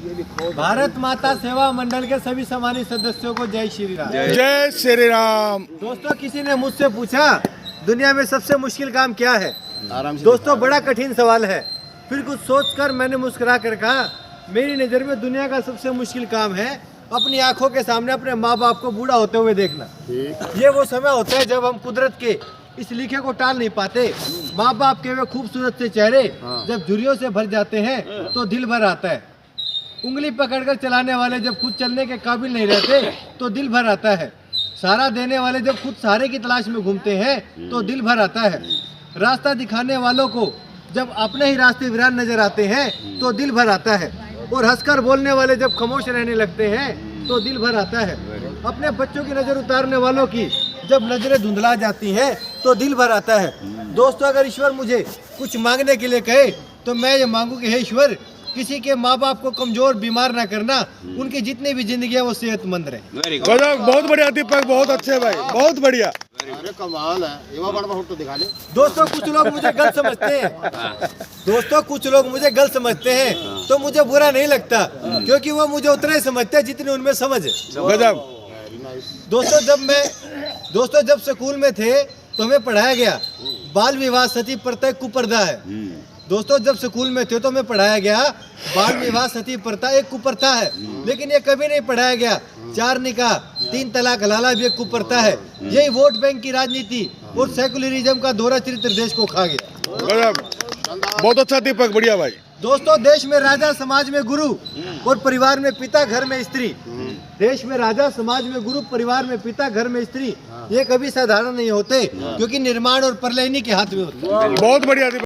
भारत माता सेवा मंडल के सभी सम्मानित सदस्यों को जय श्री राम। जय श्री राम। दोस्तों, किसी ने मुझसे पूछा दुनिया में सबसे मुश्किल काम क्या है। दोस्तों, बड़ा कठिन सवाल है। फिर कुछ सोचकर मैंने मुस्कुरा कर कहा, मेरी नज़र में दुनिया का सबसे मुश्किल काम है अपनी आंखों के सामने अपने माँ बाप को बूढ़ा होते हुए देखना। ये वो समय होता है जब हम कुदरत के इस लिखे को टाल नहीं पाते। माँ बाप के वे खूबसूरत से चेहरे जब झुर्रियों से भर जाते हैं तो दिल भर आता है। उंगली पकड़कर चलाने वाले जब खुद चलने के काबिल नहीं रहते तो दिल भर आता है। सहारा देने वाले जब खुद सहारे की तलाश में घूमते हैं तो दिल भर आता है। रास्ता दिखाने वालों को जब अपने ही रास्ते वीरान नजर आते हैं तो दिल भर आता है। और हंसकर बोलने वाले जब खामोश रहने लगते हैं तो दिल भर आता है। अपने बच्चों की नज़र उतारने वालों की जब नजरें धुंधला जाती हैं तो दिल भर आता है। दोस्तों, अगर ईश्वर मुझे कुछ मांगने के लिए कहे तो मैं ये मांगू कि हे ईश्वर, किसी के माँ बाप को कमजोर बीमार ना करना, उनकी जितनी भी जिंदगी है वो सेहतमंद रहे। बहुत बढ़िया दीपक, बहुत अच्छे भाई, बहुत बढ़िया। अरे कमाल है, ये बड़ा फोटो दिखा ले। दोस्तों, कुछ लोग मुझे गलत समझते हैं। तो मुझे बुरा नहीं लगता, क्योंकि वो मुझे उतना ही समझते हैं जितनी उनमें समझ है। गजब। दोस्तों, जब स्कूल में थे तो हमें पढ़ाया गया बाल विवाह सती प्रथा एक कुप्रथा है। दोस्तों, जब स्कूल में थे तो हमें पढ़ाया गया बाल विवाह सती प्रथा एक कुप्रथा है। लेकिन ये कभी नहीं पढ़ाया गया 4 निकाह 3 तलाक हलाला भी एक कुप्रथा है। यही वोट बैंक की राजनीति और सेकुलरिज्म का दोहरा चरित्र देश को खा गया। गजब, बहुत अच्छा दीपक, बढ़िया भाई। दोस्तों, देश में राजा, समाज में गुरु और परिवार में पिता, घर में स्त्री। देश में राजा, समाज में गुरु, परिवार में पिता, घर में स्त्री। ये कभी साधारण नहीं होते, क्योंकि निर्माण और प्रलय इन्हीं के हाथ में होते। बहुत बढ़िया दीपक।